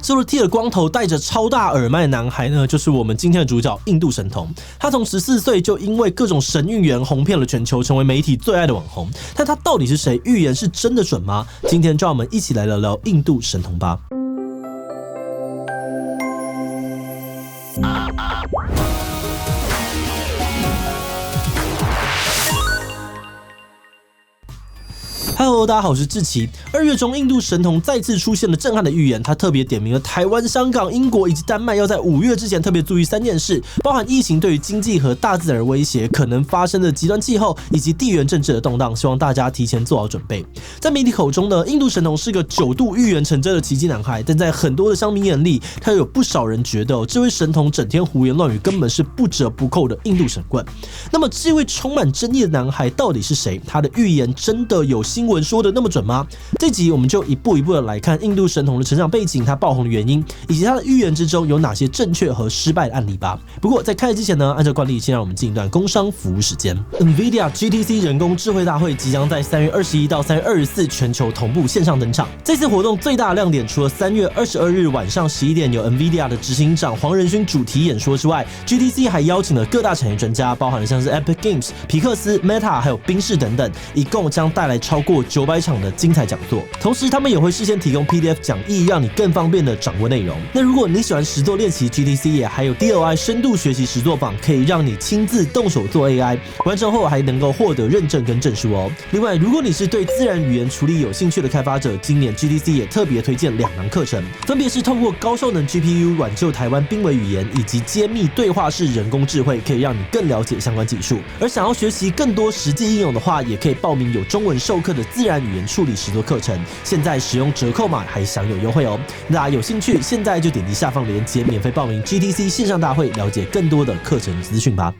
修了剃了光头、戴着超大耳麦的男孩呢，就是我们今天的主角印度神童。他从14岁就因为各种神预言红遍了全球，成为媒体最爱的网红。但他到底是谁？预言是真的准吗？今天就让我们一起来聊聊印度神童吧。Hello， 大家好，我是志祺。2月中，印度神童再次出现了震撼的预言，他特别点名了台湾、香港、英国以及丹麦要在5月之前特别注意3件事，包含疫情对于经济和大自然的威胁、可能发生的极端气候以及地缘政治的动荡，希望大家提前做好准备。在媒体口中呢，印度神童是个9度预言成真的奇迹男孩，但在很多的乡民眼里，他有不少人觉得这位神童整天胡言乱语，根本是不折不扣的印度神棍。那么，这位充满争议的男孩到底是谁？他的预言真的有新闻说的那么准吗？这集我们就一步一步的来看印度神童的成长背景、他爆红的原因，以及他的预言之中有哪些正确和失败的案例吧。不过在开始之前呢，按照惯例，先让我们进一段工商服务时间。NVIDIA GTC 人工智慧大会即将在3月21到3月24全球同步线上登场。这次活动最大的亮点，除了3月22日晚上11点有 NVIDIA 的执行长黄仁勋主题演说之外， GTC 还邀请了各大产业专家，包含了像是 Epic Games、皮克斯、Meta 还有宾士等等，一共将带来超过900场的精彩讲座。同时他们也会事先提供 PDF 讲义，让你更方便的掌握内容。那如果你喜欢实作练习， GTC 也还有 DOI 深度学习实作坊，可以让你亲自动手做 AI， 完成后还能够获得认证跟证书哦。另外，如果你是对自然语言处理有兴趣的开发者，今年 GTC 也特别推荐2堂课程，分别是透过高效能 GPU 挽救台湾濒危语言，以及揭秘对话式人工智慧，可以让你更了解相关技术。而想要学习更多实际应用的话，也可以报名有中文授课的自然语言处理实作课程，现在使用折扣码还享有优惠哦。大家有兴趣，现在就点击下方链接免费报名 GTC 线上大会，了解更多的课程资讯吧。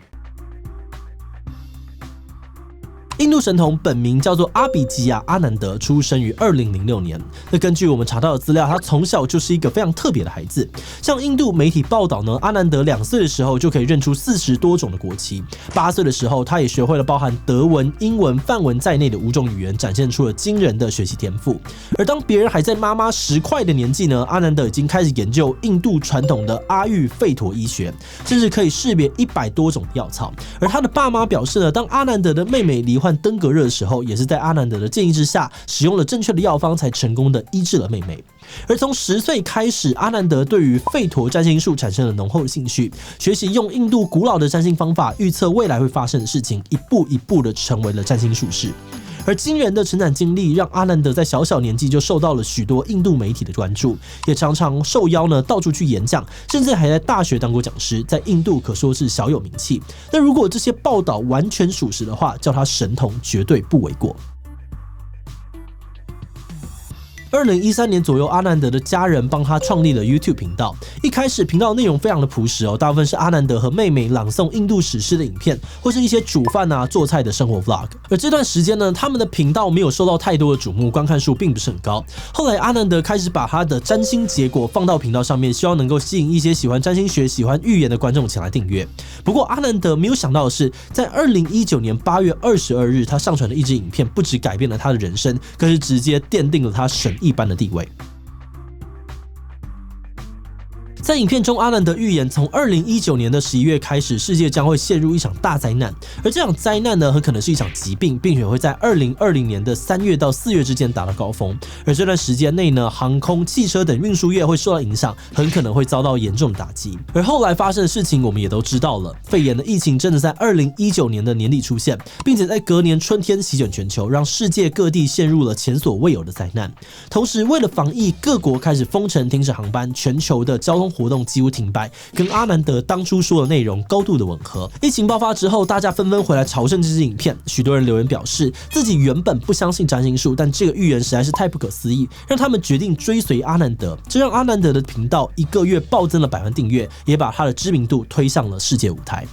印度神童本名叫做阿比吉亚·阿南德，出生于2006年。那根据我们查到的资料，他从小就是一个非常特别的孩子。像印度媒体报道呢，阿南德2岁的时候就可以认出40多种的国旗，8岁的时候他也学会了包含德文、英文、梵文在内的5种语言，展现出了惊人的学习天赋。而当别人还在妈妈10块的年纪呢，阿南德已经开始研究印度传统的阿育吠陀医学，甚至可以识别100多种药草。而他的爸妈表示呢，当阿南德的妹妹罹患登革热的时候，也是在阿南德的建议之下，使用了正确的药方，才成功的医治了妹妹。而从10岁开始，阿南德对于吠陀占星术产生了浓厚的兴趣，学习用印度古老的占星方法预测未来会发生的事情，一步一步的成为了占星术士。而惊人的成长经历让阿南德在小小年纪就受到了许多印度媒体的关注，也常常受邀呢到处去演讲，甚至还在大学当过讲师，在印度可说是小有名气。那如果这些报道完全属实的话，叫他神童绝对不为过。2013年左右，阿南德的家人帮他创立了 YouTube 频道。一开始频道内容非常的朴实哦，大部分是阿南德和妹妹朗诵印度史诗的影片，或是一些煮饭啊、做菜的生活 vlog。而这段时间呢，他们的频道没有受到太多的瞩目，观看数并不是很高。后来阿南德开始把他的占星结果放到频道上面，希望能够吸引一些喜欢占星学、喜欢预言的观众前来订阅。不过阿南德没有想到的是，在2019年8月22日，他上传的一支影片不只改变了他的人生，更是直接奠定了他神一般的地位。在影片中，阿南德预言从2019年的11月开始，世界将会陷入一场大灾难，而这场灾难呢，很可能是一场疾病，并且会在2020年的3月到4月之间达到高峰。而这段时间内呢，航空、汽车等运输业会受到影响，很可能会遭到严重的打击。而后来发生的事情，我们也都知道了，肺炎的疫情真的在2019年的年底出现，并且在隔年春天席卷全球，让世界各地陷入了前所未有的灾难。同时，为了防疫，各国开始封城、停止航班，全球的交通活动几乎停摆，跟阿南德当初说的内容高度的吻合。疫情爆发之后，大家纷纷回来朝圣这支影片，许多人留言表示自己原本不相信占星术，但这个预言实在是太不可思议，让他们决定追随阿南德，这让阿南德的频道1个月暴增了100万订阅，也把他的知名度推上了世界舞台。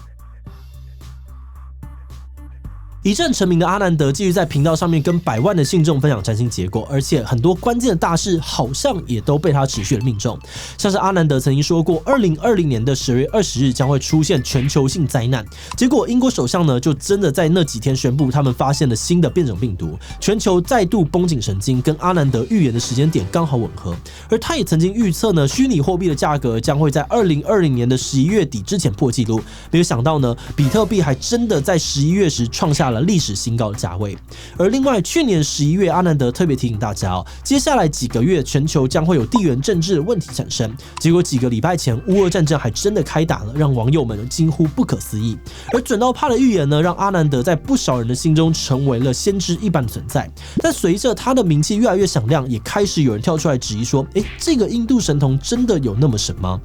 一战成名的阿南德继续在频道上面跟百万的信众分享占星结果，而且很多关键的大事好像也都被他持续的命中。像是阿南德曾经说过，2020年的12月20日将会出现全球性灾难，结果英国首相呢就真的在那几天宣布他们发现了新的变种病毒，全球再度绷紧神经，跟阿南德预言的时间点刚好吻合。而他也曾经预测呢，虚拟货币的价格将会在2020年的11月底之前破纪录，没有想到呢，比特币还真的在11月时创下了历史新高的价位。而另外，去年11月，阿南德特别提醒大家哦，接下来几个月全球将会有地缘政治的问题产生。结果几个礼拜前，乌俄战争还真的开打了，让网友们惊呼不可思议。而准到怕的预言呢，让阿南德在不少人的心中成为了先知一般的存在。但随着他的名气越来越响亮，也开始有人跳出来质疑说：“这个印度神童真的有那么神吗？”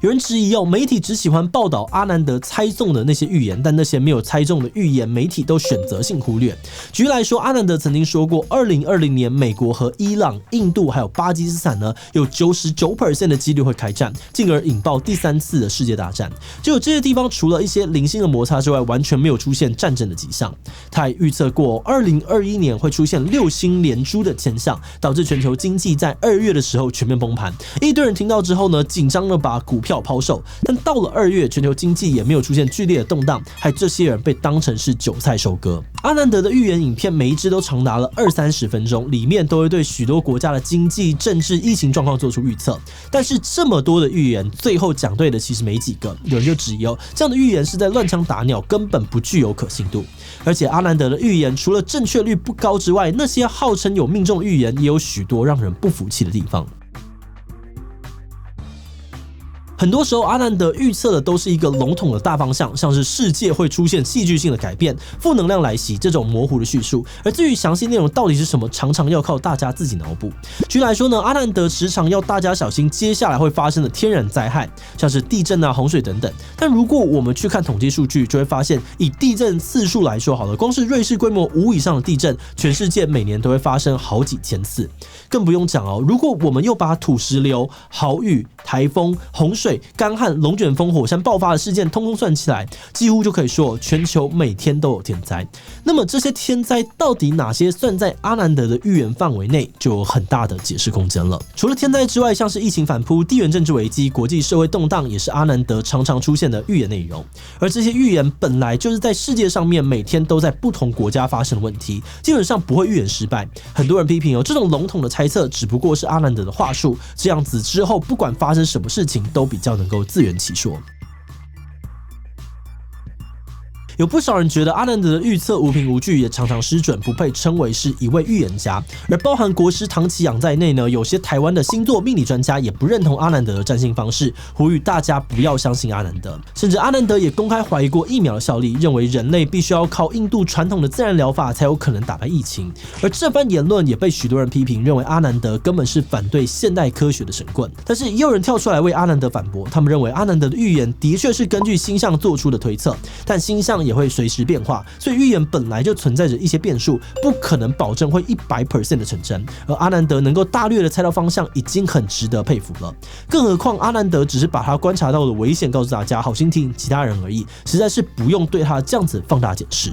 有人质疑媒体只喜欢报道阿南德猜中的那些预言，但那些没有猜中的预言，媒体都选择性忽略。举例来说，阿南德曾经说过，2020年美国和伊朗、印度还有巴基斯坦呢，有99% 的几率会开战，进而引爆第3次的世界大战。结果这些地方除了一些零星的摩擦之外，完全没有出现战争的迹象。他还预测过，2021年会出现6星连珠的天象，导致全球经济在2月的时候全面崩盘。一堆人听到之后呢，紧张的把股票抛售，但到了2月，全球经济也没有出现剧烈的动荡，害这些人被当成是韭菜收割。阿南德的预言影片每一支都长达了20-30分钟，里面都会对许多国家的经济、政治、疫情状况做出预测。但是这么多的预言，最后讲对的其实没几个，有人就质疑这样的预言是在乱枪打鸟，根本不具有可信度。而且阿南德的预言除了正确率不高之外，那些号称有命中的预言也有许多让人不服气的地方。很多时候，阿南德预测的都是一个笼统的大方向，像是世界会出现戏剧性的改变、负能量来袭这种模糊的叙述。而至于详细内容到底是什么，常常要靠大家自己脑补。举例来说呢，阿南德时常要大家小心接下来会发生的天然灾害，像是地震啊、洪水等等。但如果我们去看统计数据，就会发现，以地震次数来说好了，光是瑞士规模5以上的地震，全世界每年都会发生好几千次。更不用讲如果我们又把土石流、豪雨、台风、洪水、干旱、龙卷风、火山爆发的事件通通算起来，几乎就可以说全球每天都有天灾。那么这些天灾到底哪些算在阿南德的预言范围内，就有很大的解释空间了。除了天灾之外，像是疫情反扑、地缘政治危机、国际社会动荡，也是阿南德常常出现的预言内容。而这些预言本来就是在世界上面每天都在不同国家发生的问题，基本上不会预言失败。很多人批评这种笼统的猜测只不过是阿南德的话术，这样子之后不管发生什么事情都比较能够自圆其说。有不少人觉得阿南德的预测无凭无据，也常常失准，不配称为是一位预言家。而包含国师唐启阳在内呢，有些台湾的星座命理专家也不认同阿南德的占星方式，呼吁大家不要相信阿南德。甚至阿南德也公开怀疑过疫苗的效力，认为人类必须要靠印度传统的自然疗法才有可能打败疫情。而这番言论也被许多人批评，认为阿南德根本是反对现代科学的神棍。但是也有人跳出来为阿南德反驳，他们认为阿南德的预言的确是根据星象做出的推测，但星象也会随时变化，所以预言本来就存在着一些变数，不可能保证会100% 的成真。而阿南德能够大略的猜到方向，已经很值得佩服了。更何况阿南德只是把他观察到的危险告诉大家，好心提醒其他人而已，实在是不用对他这样子放大解释。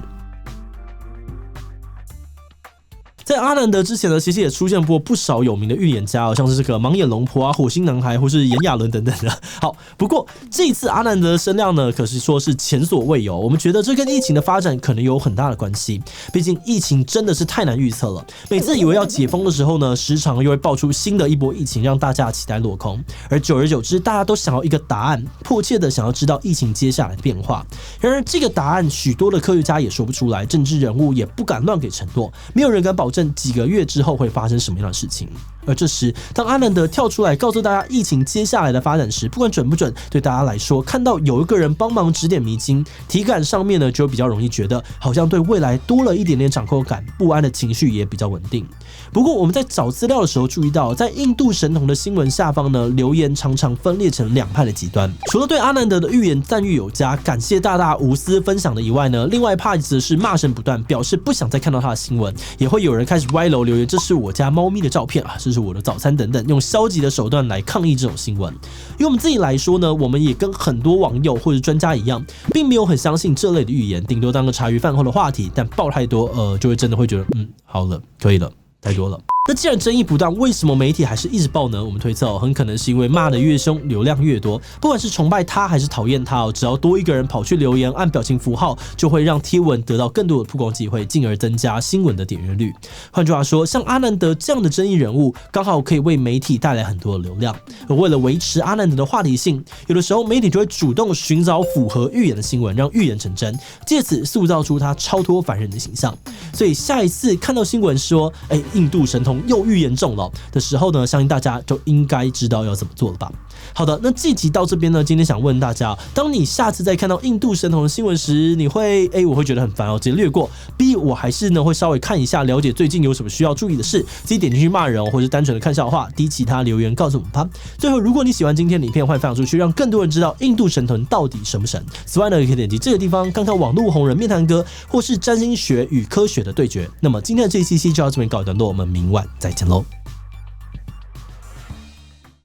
在阿南德之前呢，其实也出现过不少有名的预言家，像是这个盲眼龙婆啊、火星男孩或是炎亚纶等等的。好，不过这一次阿南德的声量呢，可是说是前所未有。我们觉得这跟疫情的发展可能有很大的关系，毕竟疫情真的是太难预测了。每次以为要解封的时候呢，时常又会爆出新的一波疫情，让大家期待落空。而久而久之，大家都想要一个答案，迫切的想要知道疫情接下来的变化。然而这个答案，许多的科学家也说不出来，政治人物也不敢乱给承诺，没有人敢保证几个月之后会发生什么样的事情。而这时，当阿南德跳出来告诉大家疫情接下来的发展时，不管准不准，对大家来说，看到有一个人帮忙指点迷津，体感上面呢就比较容易觉得好像对未来多了一点点掌控感，不安的情绪也比较稳定。不过我们在找资料的时候注意到，在印度神童的新闻下方呢，留言常常分裂成两派的极端。除了对阿南德的预言赞誉有加，感谢大大无私分享的以外呢，另外一派则是骂声不断，表示不想再看到他的新闻。也会有人开始歪楼留言，这是我家猫咪的照片啊，这是是我的早餐等等，用消极的手段来抗议这种新闻。以我们自己来说呢，我们也跟很多网友或者专家一样，并没有很相信这类的预言，顶多当个茶余饭后的话题，但爆太多，就会真的会觉得，好了，可以了，太多了。那既然争议不断，为什么媒体还是一直爆呢？我们推测很可能是因为骂得越凶，流量越多。不管是崇拜他还是讨厌他只要多一个人跑去留言按表情符号，就会让贴文得到更多的曝光机会，进而增加新闻的点阅率。换句话说，像阿南德这样的争议人物，刚好可以为媒体带来很多的流量。而为了维持阿南德的话题性，有的时候媒体就会主动寻找符合预言的新闻，让预言成真，借此塑造出他超脱凡人的形象。所以下一次看到新闻说，印度神童又预言中了的时候呢，相信大家就应该知道要怎么做了吧。好的，那这集到这边呢，今天想问大家，当你下次再看到印度神童的新闻时，你会我会觉得很烦直接略过 B 我还是呢会稍微看一下，了解最近有什么需要注意的事，自己点进去骂人或者单纯的看笑话。D 其他留言告诉我们吧。最后，如果你喜欢今天的影片，欢迎分享出去，让更多人知道印度神童到底神不神。此外呢，也可以点击这个地方看看网络红人面谈哥或是占星学与科学的对决。那么今天的这一期就到这边告一段落，我们明晚再见喽。